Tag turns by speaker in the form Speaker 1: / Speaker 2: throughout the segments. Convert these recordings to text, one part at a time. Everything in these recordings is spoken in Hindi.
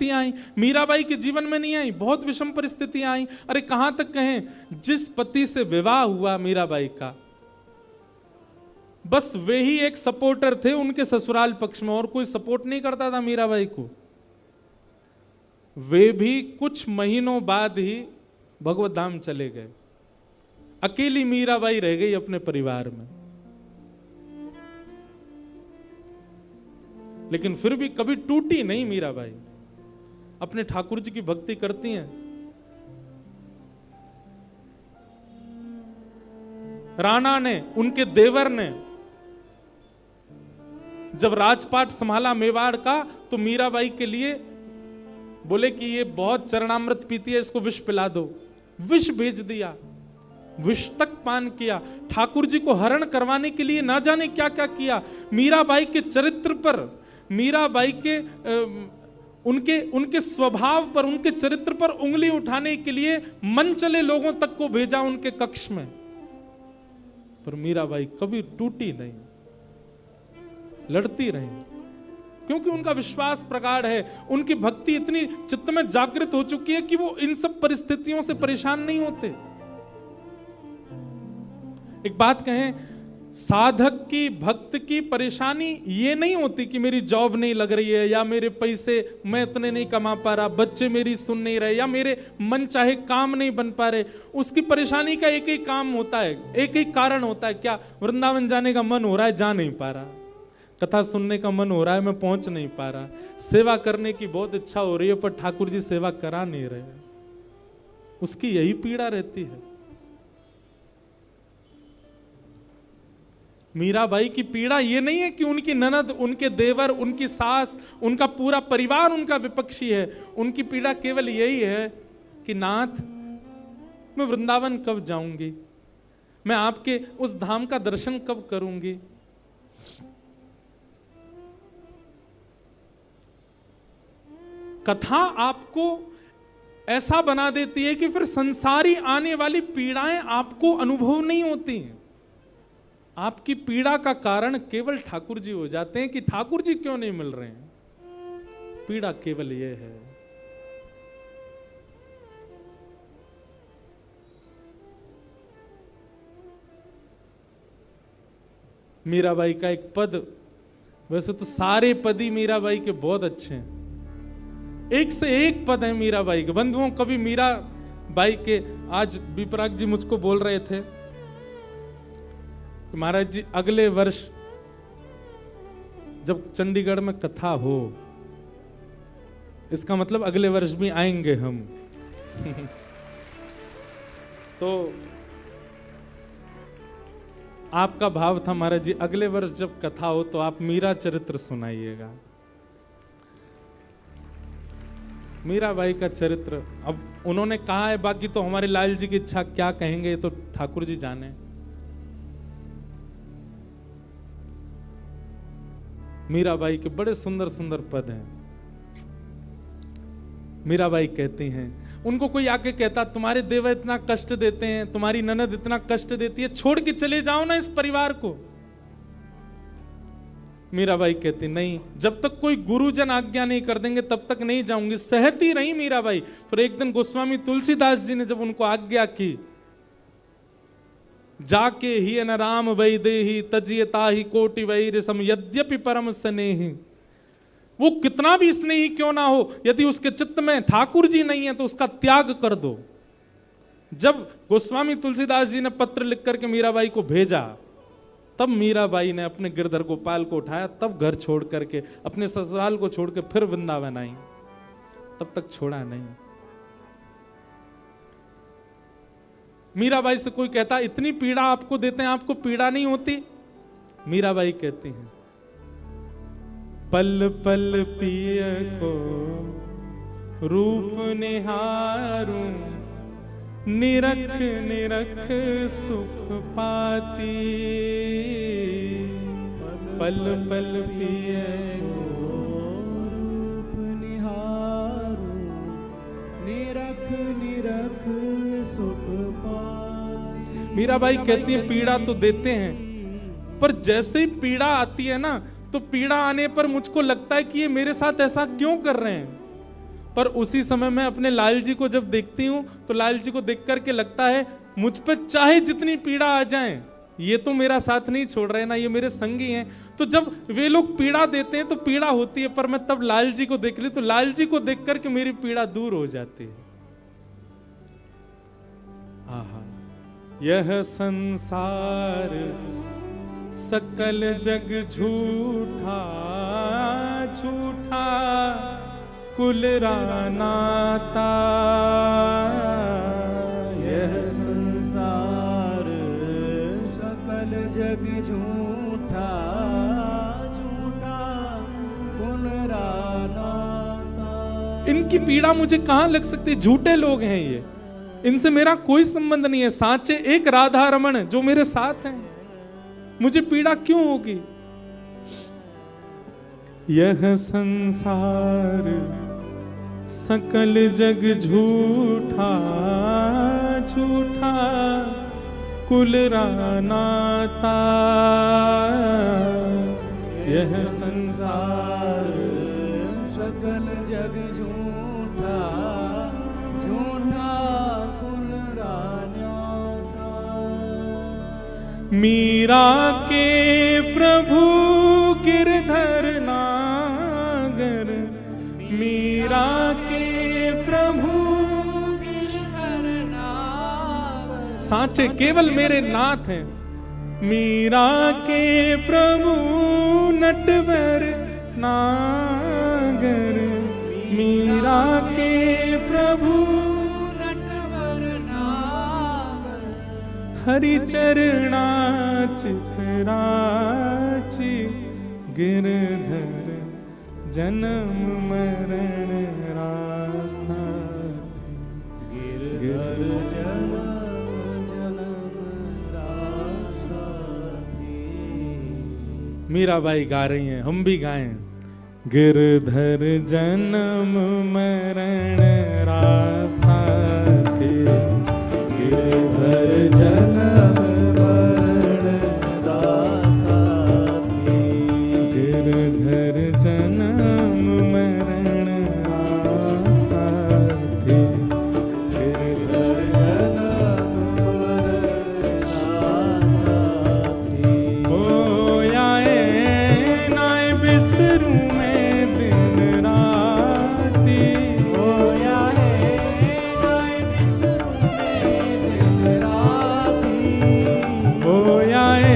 Speaker 1: आई, मीराबाई के जीवन में नहीं आई, बहुत विषम परिस्थितियां आई। अरे कहां तक कहें, जिस पति से विवाह हुआ मीराबाई का, बस वे ही एक सपोर्टर थे उनके ससुराल पक्ष में, और कोई सपोर्ट नहीं करता था मीराबाई को। वे भी कुछ महीनों बाद ही भगवत धाम चले गए, अकेली मीराबाई रह गई अपने परिवार में। लेकिन फिर भी कभी टूटी नहीं मीराबाई, अपने ठाकुर जी की भक्ति करती हैं। राणा ने, उनके देवर ने जब राजपाट संभाला मेवाड़ का, तो मीराबाई के लिए बोले कि ये बहुत चरणामृत पीती है, इसको विष पिला दो। विष भेज दिया, विष तक पान किया। ठाकुर जी को हरण करवाने के लिए ना जाने क्या क्या किया। मीराबाई के चरित्र पर, मीराबाई के उनके स्वभाव पर, उनके चरित्र पर उंगली उठाने के लिए मन चले लोगों तक को भेजा उनके कक्ष में, पर मीराबाई कभी टूटी नहीं, लड़ती रही, क्योंकि उनका विश्वास प्रगाढ़ है। उनकी भक्ति इतनी चित्त में जागृत हो चुकी है कि वो इन सब परिस्थितियों से परेशान नहीं होते। एक बात कहें, साधक की, भक्त की परेशानी ये नहीं होती कि मेरी जॉब नहीं लग रही है, या मेरे पैसे मैं इतने नहीं कमा पा रहा, बच्चे मेरी सुन नहीं रहे, या मेरे मन चाहे काम नहीं बन पा रहे। उसकी परेशानी का एक ही काम होता है, एक ही कारण होता है, क्या? वृंदावन जाने का मन हो रहा है, जा नहीं पा रहा, कथा सुनने का मन हो रहा है, मैं पहुंच नहीं पा रहा, सेवा करने की बहुत इच्छा हो रही है, पर ठाकुर जी सेवा करा नहीं रहे। उसकी यही पीड़ा रहती है। मीराबाई की पीड़ा ये नहीं है कि उनकी ननद, उनके देवर, उनकी सास, उनका पूरा परिवार उनका विपक्षी है। उनकी पीड़ा केवल यही है कि नाथ, मैं वृंदावन कब जाऊंगी, मैं आपके उस धाम का दर्शन कब करूंगी। कथा आपको ऐसा बना देती है कि फिर संसारी आने वाली पीड़ाएं आपको अनुभव नहीं होती हैं। आपकी पीड़ा का कारण केवल ठाकुर जी हो जाते हैं कि ठाकुर जी क्यों नहीं मिल रहे हैं। पीड़ा केवल यह है। मीराबाई का एक पद, वैसे तो सारे पद ही मीराबाई के बहुत अच्छे हैं, एक से एक पद है मीराबाई के। बंधुओं, कभी मीराबाई के, आज विपराग जी मुझको बोल रहे थे कि महाराज जी अगले वर्ष जब चंडीगढ़ में कथा हो, इसका मतलब अगले वर्ष भी आएंगे हम। तो आपका भाव था महाराज जी, अगले वर्ष जब कथा हो तो आप मीरा चरित्र सुनाइएगा। मीराबाई का चरित्र अब उन्होंने कहा है, बाकी तो हमारे लाल जी की इच्छा, क्या कहेंगे तो ठाकुर जी जाने। मीराबाई के बड़े सुंदर सुंदर पद हैं। मीराबाई कहती हैं, उनको कोई आके कहता तुम्हारे देवर इतना कष्ट देते हैं, तुम्हारी ननद इतना कष्ट देती है, छोड़ के चले जाओ ना इस परिवार को। मीराबाई कहती नहीं, जब तक कोई गुरुजन आज्ञा नहीं कर देंगे तब तक नहीं जाऊंगी। सहती रही मीराबाई। फिर एक दिन गोस्वामी तुलसीदास जी ने जब उनको आज्ञा की, जाके ही न राम वैदेही तजियता ही कोटि वैरसम यद्यपि परम स्नेही। वो कितना भी स्नेही क्यों ना हो, यदि उसके चित्त में ठाकुर जी नहीं है तो उसका त्याग कर दो। जब गोस्वामी तुलसीदास जी ने पत्र लिख करके मीराबाई को भेजा, तब मीराबाई ने अपने गिरधर गोपाल को उठाया, तब घर छोड़ करके, अपने ससुराल को छोड़ के फिर वृंदावन आई। तब तक छोड़ा नहीं। मीराबाई से कोई कहता इतनी पीड़ा आपको देते हैं, आपको पीड़ा नहीं होती? मीराबाई कहती हैं, पल पल पिय को रूप निहारूं, निरख निरख सुख पाती। पल पल पिय
Speaker 2: रूप निहारूं, निरख निरख सुख पाती।
Speaker 1: मीराबाई कहती है पीड़ा तो देते हैं, पर जैसे ही पीड़ा आती है ना, तो पीड़ा आने पर मुझको लगता है कि ये मेरे साथ ऐसा क्यों कर रहे हैं। पर उसी समय मैं अपने लाल जी को जब देखती हूं तो लाल जी को देख करके लगता है मुझ पे चाहे जितनी पीड़ा आ जाए, ये तो मेरा साथ नहीं छोड़ रहे ना, ये मेरे संगी हैं। तो जब वे लोग पीड़ा देते हैं तो पीड़ा होती है, पर मैं तब लाल जी को देख ली तो लाल जी को देख करके मेरी पीड़ा दूर हो जाती है। आहा, यह संसार सकल जग झूठा, झूठा कुल रानाता।
Speaker 2: यह संसार सकल जग झूठा, झूठा कुल रानाता।
Speaker 1: इनकी पीड़ा मुझे कहां लग सकती है? झूठे लोग हैं ये, इनसे मेरा कोई संबंध नहीं है। साचे एक राधा रमण जो मेरे साथ हैं, मुझे पीड़ा क्यों होगी? यह संसार सकल जग झूठा, झूठा कुल रानाता। यह संसार
Speaker 2: सकल जग झूठा, झूठा कुल रानाता।
Speaker 1: मीरा के प्रभु गिरधर नागर, मीरा के प्रभु
Speaker 2: गिरधर नागर।
Speaker 1: साचे केवल मेरे नाथ हैं। मीरा के प्रभु नटवर नागर, मीरा के प्रभु
Speaker 2: नटवर नागर।
Speaker 1: हरि चरणा चितराची, गिरधर जन्म मरण रासा।
Speaker 2: गिरधर जन्म जन्म रासा।
Speaker 1: मीराबाई गा रही हैं, हम भी गाएं। गिरधर जन्म मरण रासा थे,
Speaker 2: गिरधर जन्म मरण रासा थे।
Speaker 1: गिरधर जन्म मरण रासा थे।
Speaker 2: गिरधर जन्म मरण रासा थे।
Speaker 1: ओ आए नाय बिसरू में दिन राती,
Speaker 2: ओ आए नाय बिसरू में दिन राती।
Speaker 1: ओ आए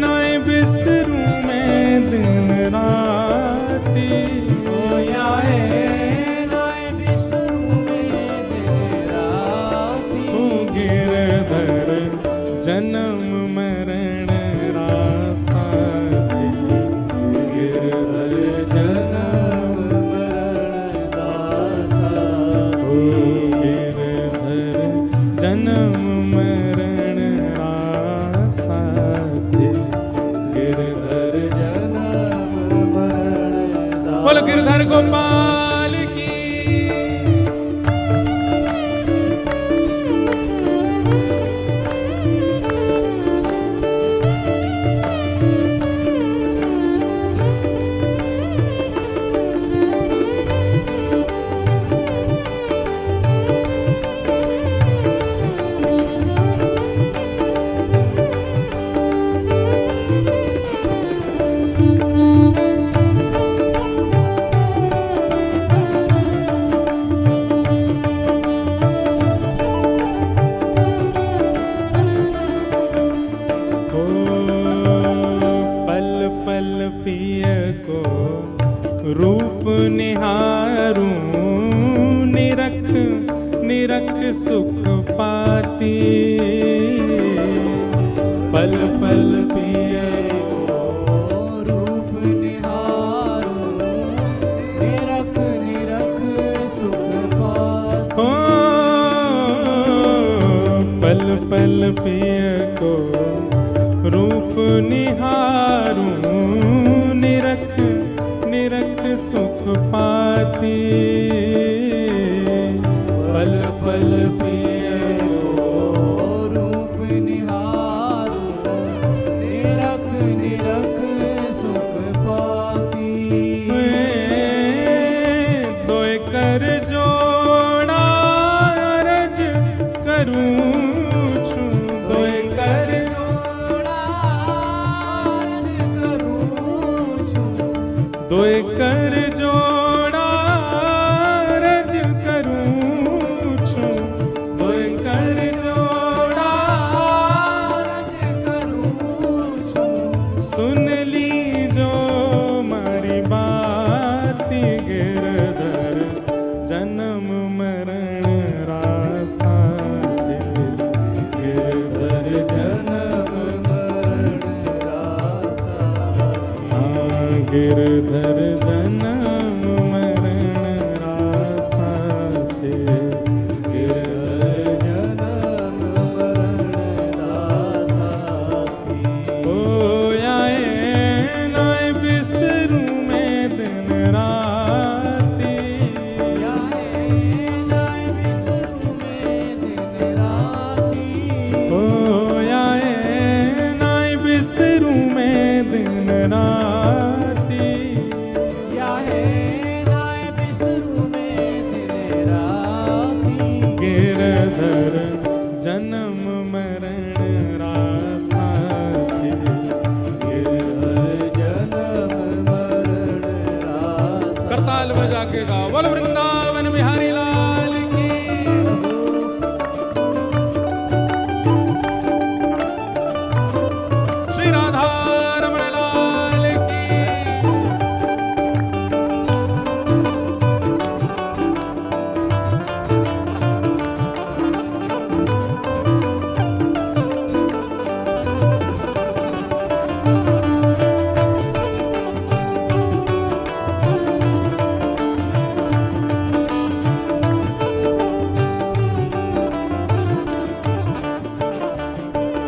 Speaker 1: नाय बिसरू में दिन राती।
Speaker 2: ओ आए नाय बिसरू में दिन राती।
Speaker 1: ओ गिरधर जन्म मरण रासा थे। गिरधर
Speaker 2: जन्म मरण दासा।
Speaker 1: ओ गिरधर जन्म मरण रासा थे। गिरधर
Speaker 2: जन्म मरण दासा।
Speaker 1: बोलो गिरधर गोपाल की। ओ पल पल पिय को रूप निहारूं, निरख निरख सुख पाती। पल पल पिय
Speaker 2: रूप निहारो, निरख निरख सुख पाती।
Speaker 1: ओ पल पल पिय को रूप निहारूं, निरख निरख सुख पाती। पल पल पिय
Speaker 2: को रूप निहारो, निरख निरख सुख पाती।
Speaker 1: दोय कर कर जोड़ा अरज करूं छू, दोए कर दोए कर जोड़ा अरज करूं छू, दोए कर जोड़ा सुन लीजो मारी बाती गिरधर जन्म मरण रासा गिरधर जन्म मरण रासा गिरधर जन्म मरण रासा गिरधर जन्म मरण रासा ओ नाय बिसरू मैं दिन राती ओ नाय बिसरू मैं दिन राती गिरधर जन्म मरण रासा करताल बजा के गाओ बोल वृंदावन बिहारी लाल की। श्री राधा रमण लाल की।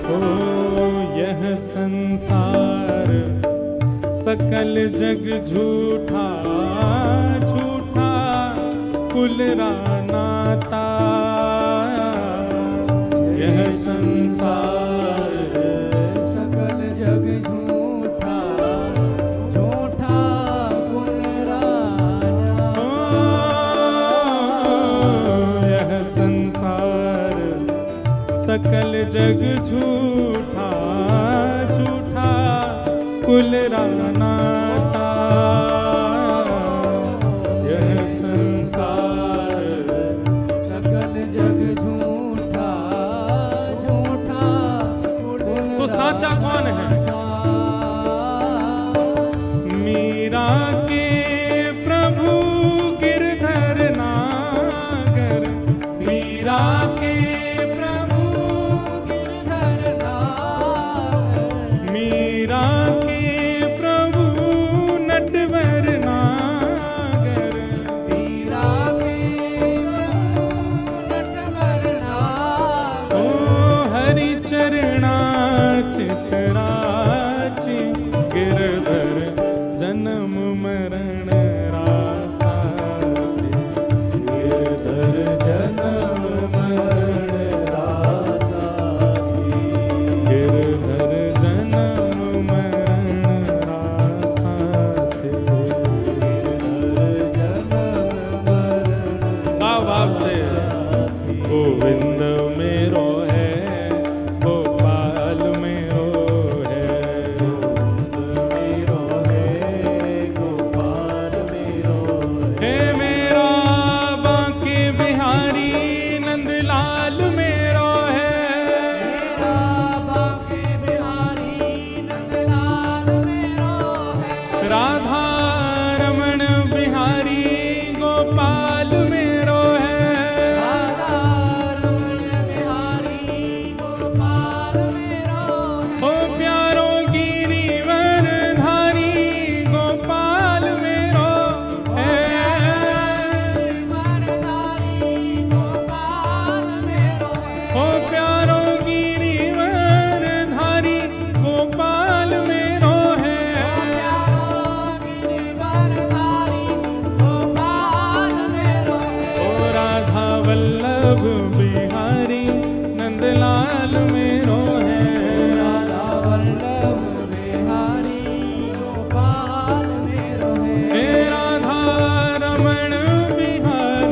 Speaker 1: ओ यह संसार सकल जग झूठा झूठा कुल नाता यह संसार
Speaker 2: सकल जग झूठा झूठा कुल राजा
Speaker 1: यह संसार सकल जग झूठा झूठा कुल नाता यह संसार
Speaker 2: सकल जग झूठा झूठा
Speaker 1: तो साचा कौन है? मीरा के प्रभु गिरधर नागर मीरा के मीरा के प्रभु नटवर नागर
Speaker 2: मीरा के नटवर नागर
Speaker 1: ओ हरि चरणा चितराची गिरधर जन्म मरण रासा गिरधर जन्म मरण रासा गिरधर जन्म मरण रासा भाव भाव से गोविंद मेरो है गोपाल मेरो है
Speaker 2: गोपाल मेरो
Speaker 1: हे मेरा बांके बिहारी नंदलाल मेरो है
Speaker 2: बाके बिहारी नंदलाल मेरो है
Speaker 1: राधा रमण बिहारी गोपाल मेरो है
Speaker 2: राधा रमण बिहारी गोपाल मेरो
Speaker 1: ओ प्यारो गिरिवर धारी गोपाल मेरो है
Speaker 2: मरधारी गोपाल मेरो
Speaker 1: ओ प्यारो गिरिवर धारी गोपाल मेरो है
Speaker 2: गिरिवरधारी गोपाल मेरो
Speaker 1: ओ राधा वल्लभ बिहारी नंदलाल मेरो है
Speaker 2: राधा वल्लभ बिहारी गोपाल मेरो
Speaker 1: हे राधा रमण बिहारी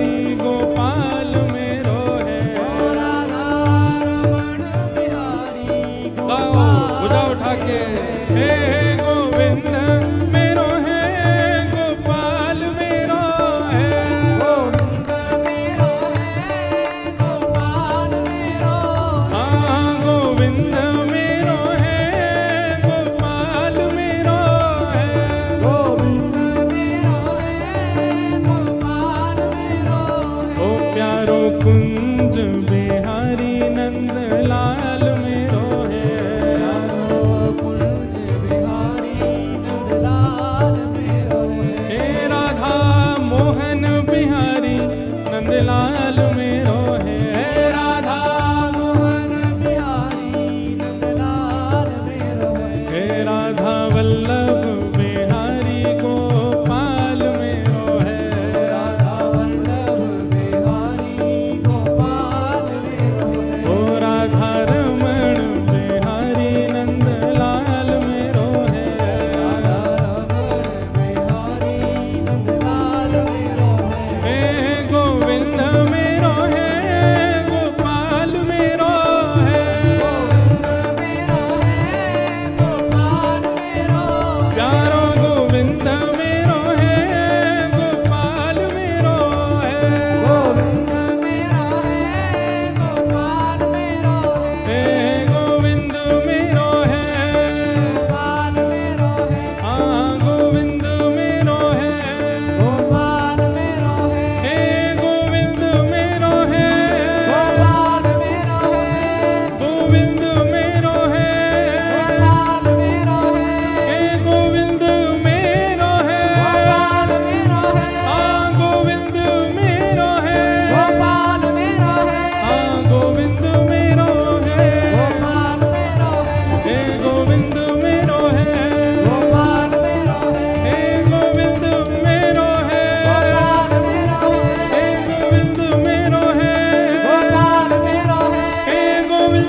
Speaker 1: लाल मेरो है।
Speaker 2: राधा मोहन बिहारी नंदलाल मेरो है।
Speaker 1: हे राधा वल्लभ बिहारी गोपाल मेरो है।
Speaker 2: राधा वल्लभ बिहारी गोपाल मेरो है।
Speaker 1: ओ राधा रमण बिहारी नंदलाल मेरो है।
Speaker 2: राधा रमण बिहारी नंदलाल मेरो है।
Speaker 1: हे गोविंद मेरो है, गोपाल मेरो है।
Speaker 2: गोविंद मेरो है, गोपाल मेरो है।
Speaker 1: प्यारो गोविंद मेरो है, गोपाल मेरो है।
Speaker 2: गोविंद मेरा है, गोपाल मेरो है।
Speaker 1: हे गोविंद मेरो है,
Speaker 2: गोपाल मेरो है।
Speaker 1: हाँ गोविंद मेरो है।
Speaker 2: गोपाल मेरो है।
Speaker 1: हे गोविंद मेरो है,
Speaker 2: गोपाल मेरो है।
Speaker 1: गोविंद मेरो है।
Speaker 2: गोपाल मेरो है।
Speaker 1: हे गोविंद मेरो है,
Speaker 2: गोपाल मेरो है।
Speaker 1: हाँ गोविंद मेरो है।
Speaker 2: गोपाल मेरो है।
Speaker 1: हाँ गोविंद मेरो है।
Speaker 2: गोपाल मेरो है।
Speaker 1: हे गोविंद मेरो है,
Speaker 2: गोपाल मेरो है।
Speaker 1: हे गोविंद मेरो है।
Speaker 2: गोपाल मेरो है।
Speaker 1: हे गोविंद मेरो है,
Speaker 2: गोपाल मेरो है।
Speaker 1: हे गोविंद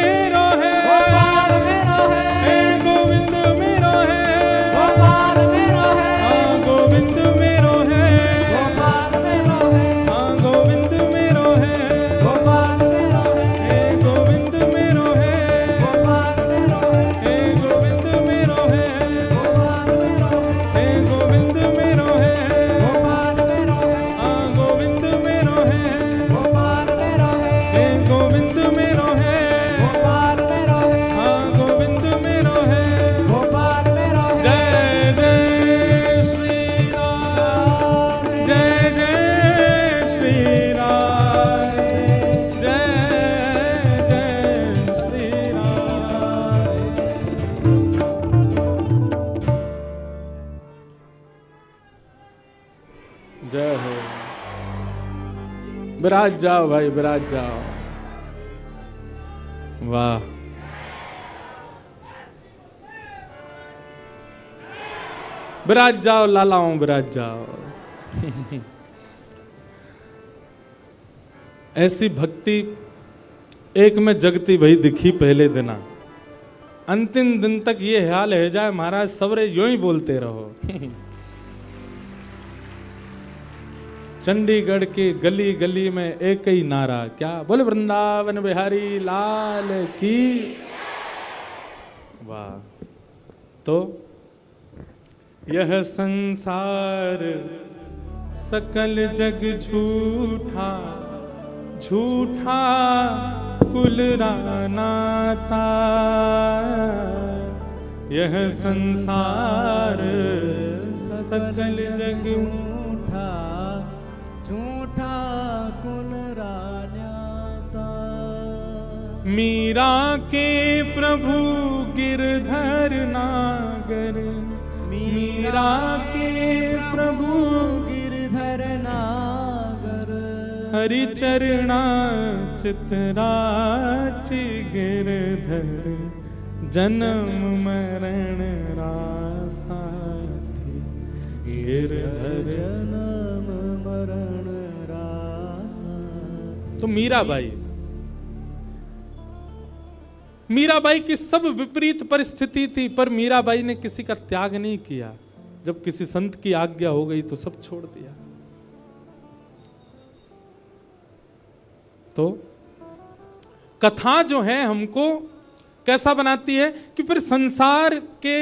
Speaker 1: मेरो है।
Speaker 2: गोपाल मेरो है।
Speaker 1: हे गोविंद मेरो है,
Speaker 2: गोपाल मेरो है।
Speaker 1: हाँ गोविंद मेरो है।
Speaker 2: गोपाल मेरो है।
Speaker 1: हाँ गोविंद मेरो है।
Speaker 2: गोपाल मेरो है।
Speaker 1: हे गोविंद मेरो है,
Speaker 2: गोपाल मेरो है।
Speaker 1: हे गोविंद मेरो है।
Speaker 2: गोपाल मेरो है।
Speaker 1: हे गोविंद मेरो है,
Speaker 2: गोपाल मेरो है।
Speaker 1: हाँ गोविंद मेरो है।
Speaker 2: गोपाल मेरो है।
Speaker 1: हे गोविंद मेरो है,
Speaker 2: गोपाल मेरो है।
Speaker 1: हाँ गोविंद मेरो है।
Speaker 2: गोपाल मेरो है।
Speaker 1: जय जय श्री राम, जय जय श्री राम, जय जय श्री राम। जय हो। विराज जाओ भाई, विराज जाओ। वाह, विराज जाओ लालाओं, विराज जाओ। ऐसी भक्ति एक में जगती भई दिखी पहले दिना। अंतिम दिन तक ये हाल है जाए महाराज, सबरे यूं ही बोलते रहो। चंडीगढ़ के गली गली में एक ही नारा, क्या बोले? वृंदावन बिहारी लाल की। वाह। तो यह संसार सकल जग झूठा, झूठा कुल नाता। यह संसार सकल जग
Speaker 2: झूठा, झूठा कुल रान्याता।
Speaker 1: मीरा के प्रभु गिरधर नागर, मीरा के प्रभु
Speaker 2: गिरधर नागर।
Speaker 1: हरि चरणा चितराचि गिरधर, जन्म मरण रासा थी गिरधर।
Speaker 2: जन्म मरण रासा।
Speaker 1: तो मीराबाई, मीराबाई की सब विपरीत परिस्थिति थी, पर मीराबाई ने किसी का त्याग नहीं किया। जब किसी संत की आज्ञा हो गई तो सब छोड़ दिया। तो कथा जो है हमको कैसा बनाती है कि फिर संसार के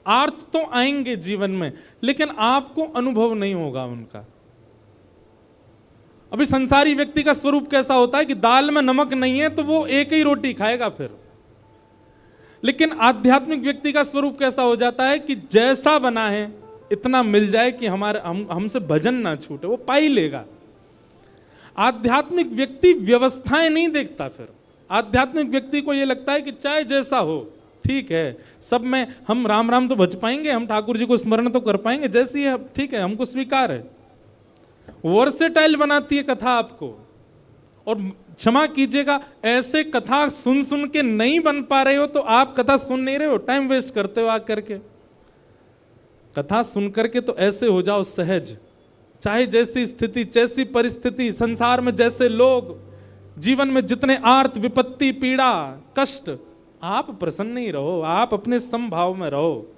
Speaker 1: अर्थ तो आएंगे जीवन में, लेकिन आपको अनुभव नहीं होगा उनका। अभी संसारी व्यक्ति का स्वरूप कैसा होता है कि दाल में नमक नहीं है तो वो एक ही रोटी खाएगा फिर। लेकिन आध्यात्मिक व्यक्ति का स्वरूप कैसा हो जाता है कि जैसा बना है इतना मिल जाए कि हमसे भजन ना छूटे, वो पा ही लेगा। आध्यात्मिक व्यक्ति व्यवस्थाएं नहीं देखता। फिर आध्यात्मिक व्यक्ति को यह लगता है कि चाहे जैसा हो ठीक है, सब में हम राम राम तो भज पाएंगे, हम ठाकुर जी को स्मरण तो कर पाएंगे, जैसी है ठीक है, हमको स्वीकार है। वर्सेटाइल बनाती है कथा आपको। और क्षमा कीजिएगा, ऐसे कथा सुन सुन के नहीं बन पा रहे हो तो आप कथा सुन नहीं रहे हो, टाइम वेस्ट करते हो आकर के। कथा सुन करके तो ऐसे हो जाओ सहज, चाहे जैसी स्थिति, जैसी परिस्थिति, संसार में जैसे लोग, जीवन में जितने आर्त, विपत्ति, पीड़ा, कष्ट, आप प्रसन्न ही रहो, आप अपने समभाव में रहो।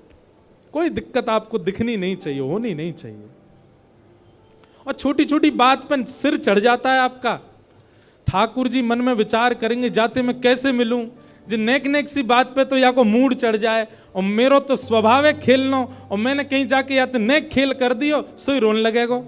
Speaker 1: कोई दिक्कत आपको दिखनी नहीं चाहिए, होनी नहीं चाहिए। और छोटी छोटी बात पर सिर चढ़ जाता है आपका। ठाकुर जी मन में विचार करेंगे जाते मैं कैसे मिलूं, जो नेक नेक सी बात पे तो या को मूड चढ़ जाए, और मेरो तो स्वभाव है खेलना, और मैंने कहीं जाके या तो नेक खेल कर दियो, सोई रोने लगेगो।